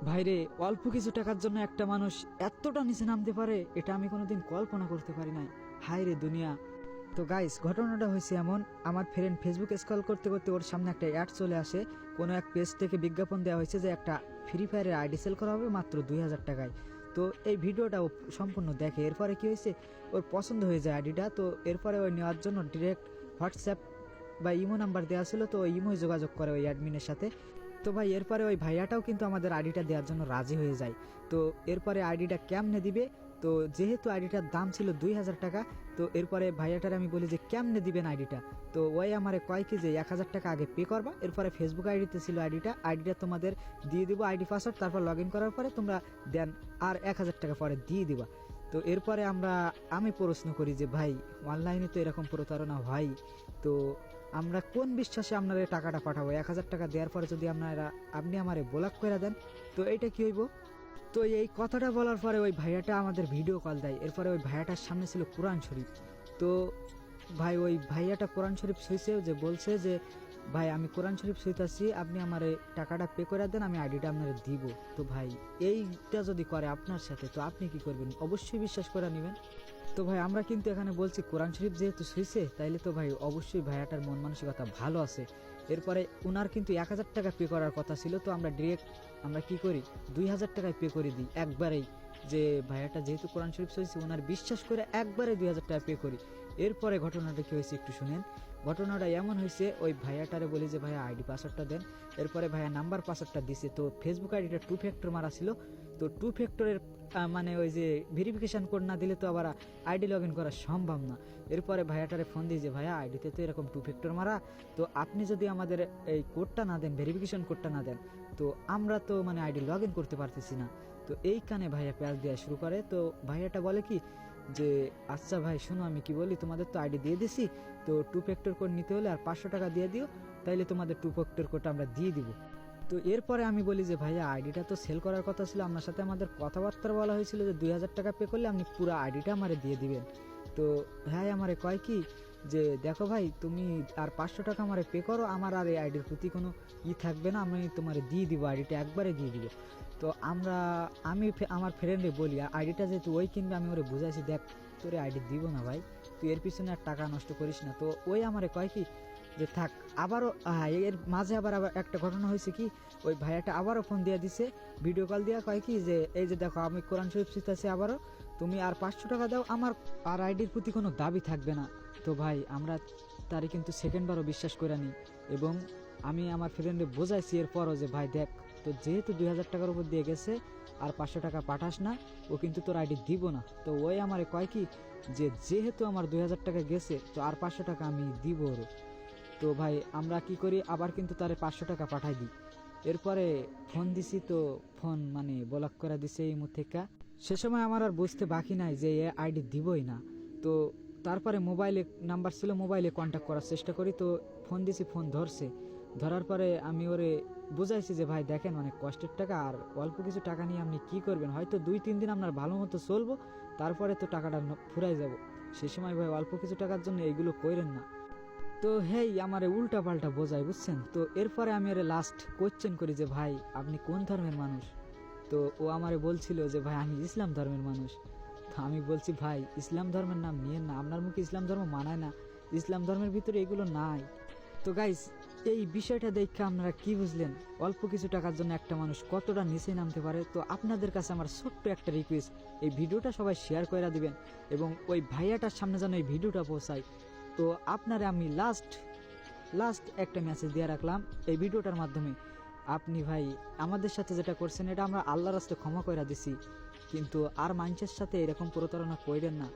ভাইরে, অল্প কিছু টাকার জন্য একটা মানুষ এতটা নিচে নামতে পারে, এটা আমি কোনোদিন কল্পনা করতে পারি নাই। হায় রে দুনিয়া। তো গাইস, ঘটনাটা হয়েছে এমন, আমার ফ্রেন্ড ফেসবুক স্ক্রল করতে করতে ওর সামনে একটা অ্যাড চলে আসে। কোনো এক পেজ থেকে বিজ্ঞাপন দেওয়া হয়েছে যে একটা ফ্রি ফায়ারের আইডি সেল করা হবে মাত্র 2000 টাকায়। তো এই ভিডিওটা ও সম্পূর্ণ দেখে। এরপরে কি হয়েছে, ওর পছন্দ হয়ে যায় আইডিটা। তো এরপরে ওই নেওয়ার জন্য ডিরেক্ট হোয়াটসঅ্যাপ বা ইমো নাম্বার দেওয়া ছিল, তো ওই ইমোয় যোগাযোগ করে ওই অ্যাডমিনের সাথে। তো ভাই এরপরে ওই ভাইয়াটাও কিন্তু আমাদের আইডিটা দেওয়ার জন্য রাজি হয়ে যায়। তো এরপরে আইডিটা কেমনে দিবে, তো যেহেতু আইডিটার দাম ছিল 2000 টাকা, তো এরপরে ভাইয়াটার আমি বলি যে কেমনে দিবেন আইডিটা। তো ওই আমারে কয় কি যে 1000 টাকা আগে পে করবা, এরপরে ফেসবুক আইডিতে ছিল আইডিটা তোমাদের দিয়ে দিব আইডি পাসওয়ার্ড, তারপর লগ ইন করার পরে তোমরা দেন আর 1000 টাকা পরে দিয়ে দিবা। তো এরপরে আমি প্রশ্ন করি যে ভাই, অনলাইনে তো এরকম প্রতারণা হয়, তো আমরা কোন বিশ্বাসে আপনার টাকাটা পাঠাবো? 1000 টাকা দেওয়ার পরে যদি আপনি আমারে ব্লক করে দেন, তো এইটা কি হইব? তো এই কথাটা বলার পরে ওই ভাইয়াটা আমাদের ভিডিও কল দেয়। এরপরে ওই ভাইয়াটার সামনে ছিল কোরআন শরীফ। তো ভাই ওই ভাইয়াটা কোরআন শরীফ শুইছে, যে বলছে যে ভাই আমি কোরআন শরীফ শুইতাছি, আপনি আমার টাকাটা পে করে দেন, আমি আইডিটা আপনার দিব। তো ভাই এইটা যদি করে আপনার সাথে, তো আপনি কি করবেন? অবশ্যই বিশ্বাস করে নেবেন। তো ভাই আমরা কিন্তু এখানে বলছি কোরআন শরীফ যেহেতু শুইছে, তাইলে তো ভাই অবশ্যই ভাইয়াটার মন মানসিকতা ভালো আছে। এরপরে উনার কিন্তু 1000 টাকা পে করার কথা ছিল, তো আমরা কি করি, 2000 টাকায় পে করে দিই একবারেই। যে ভাইয়াটা যেহেতু কোরআন শরীফ শুইছে, ওনার বিশ্বাস করে একবারে 2000 টাকা পে করি। এরপরে ঘটনাটা কি হয়েছে একটু শুনেন। ঘটনাটা এমন হয়েছে, ওই ভাইয়াটারে বলি যে ভাইয়া আইডি পাসওয়ার্ডটা দেন। এরপরে ভাইয়া নাম্বার পাসওয়ার্ডটা দিছে। তো ফেসবুক আইডিটা 2 ফ্যাক্টর মারা ছিল। তো 2 ফ্যাক্টরের মানে ওই যে ভেরিফিকেশন কোড না দিলে তো আবার আইডি লগ ইন করা সম্ভব না। এরপরে ভাইয়াটারে ফোন দিয়ে যে ভাইয়া আইডিতে তো এরকম 2 ফ্যাক্টর মারা, তো আপনি যদি আমাদের এই কোডটা না দেন, ভেরিফিকেশন কোডটা না দেন, তো আমরা তো মানে আইডি লগ ইন করতে পারতেছি না। তো এই কানে ভাইয়া প্যাচ দেওয়া শুরু করে। তো ভাইয়াটা বলে কি যে আচ্ছা ভাই শোনো, আমি কি বলি, তোমাদের তো আইডি দিয়ে দিছি, তো 2 ফ্যাক্টর কোড নিতে হলে আর 500 টাকা দিয়ে দিও, তাইলে তোমাদের 2 ফ্যাক্টর কোডটা আমরা দিয়ে দিব। তো এরপরে আমি বলি যে ভাইয়া আইডিটা তো সেল করার কথা ছিল, আপনার সাথে আমাদের কথাবার্তা বলা হয়েছিল যে 2000 টাকা পে করলে আপনি পুরো আইডিটা আমারে দিয়ে দিবেন। তো ভাই আমারে কয় কি যে দেখো ভাই, তুমি আর 500 টাকা আমারে পে করো, আমার আর এই আইডির প্রতি কোনো থাকবে না, আমি তোমারে দিয়ে দিব, আইডিটা একবারে দিয়ে দিব। তো আমি আমার ফ্রেন্ডে বলি আইডিটা যেহেতু ওই কিনবে, আমি ওরে বুঝাইছি দেখ তোরে আইডি দিব না ভাই, তুই এর পিছনে আর টাকা নষ্ট করিস না। তো ওই আমারে কয় কি যে থাক। আবারও এর মাঝে আবার একটা ঘটনা হয়েছে কি, ওই ভাইয়াটা আবারও ফোন দিয়ে দিছে, ভিডিও কল দিয়ে কয় কি যে এই যে দেখো আমি কোরআন শরীফ শিখতেছি, আবারও তুমি আর 500 টাকা দাও, আমার আর আইডির প্রতি কোনো দাবি থাকবে না। তো ভাই আমরা তারই কিন্তু সেকেন্ডবারও বিশ্বাস করে নিই, এবং আমি আমার ফ্রেন্ডে বোঝাইছি এরপরও যে ভাই দেখ, তো যেহেতু 2000 টাকার উপর দিয়ে গেছে, আর 500 টাকা পাঠাস না, ও কিন্তু তোর আইডি দিব না। তো ওই আমারে কয় কি যে যেহেতু আমার 2000 টাকা গেছে, তো আর 500 টাকা আমি দিব ওর। তো ভাই আমরা কি করি, আবার কিন্তু তারে 500 টাকা পাঠাই দিই। এরপরে ফোন দিছি, তো ফোন মানে ব্লক করে দিছে এই থেকে। সে সময় আমার আর বুঝতে বাকি নাই যে এ আইডি দিবই না। তো তারপরে মোবাইলে নাম্বার ছিল, মোবাইলে কন্ট্যাক্ট করার চেষ্টা করি। তো ফোন দিছি, ফোন ধরছে। ধরার পরে আমি ওরে বুঝাইছি যে ভাই দেখেন অনেক কষ্টের টাকা, আর অল্প কিছু টাকা নিয়ে আপনি কি করবেন, হয়তো 2-3 দিন আপনার ভালো মতো চলবো, তারপরে তো টাকাটা ফুরাই যাব। সে সময় ভাই অল্প কিছু টাকার জন্য এইগুলো করেন না। তো হেই আমারে উল্টা পাল্টা বোঝায়, বুঝছেন। তো এরপরে আমি ওরে লাস্ট কোয়েশ্চেন করি যে ভাই আপনি কোন ধর্মের মানুষ? তো ও আমারে বলছিল যে ভাই আমি ইসলাম ধর্মের মানুষ। তো আমি বলছি ভাই ইসলাম ধর্মের নাম নিয়েন না, আপনার মুখে ইসলাম ধর্ম মানায় না, ইসলাম ধর্মের ভিতরে এগুলো নাই। তো গাইস, এই বিষয়টা দেখে আপনারা কি বুঝলেন, অল্প কিছু টাকার জন্য একটা মানুষ কতটা নিচে নামতে পারে। তো আপনাদের কাছে আমার ছোট্ট একটা রিকোয়েস্ট, এই ভিডিওটা সবাই শেয়ার করে দিবেন, এবং ওই ভাইয়াটার সামনে যেন এই ভিডিওটা পৌঁছায়। তো আপনারে আমি লাস্ট একটা মেসেজ দিয়ে রাখলাম এই ভিডিওটার মাধ্যমে, আপনি ভাই আমাদের সাথে যেটা করছেন এটা আমরা আল্লাহর রাস্তায় ক্ষমা করে দিছি, কিন্তু আর মানুষের সাথে এরকম প্রতারণা করেন না।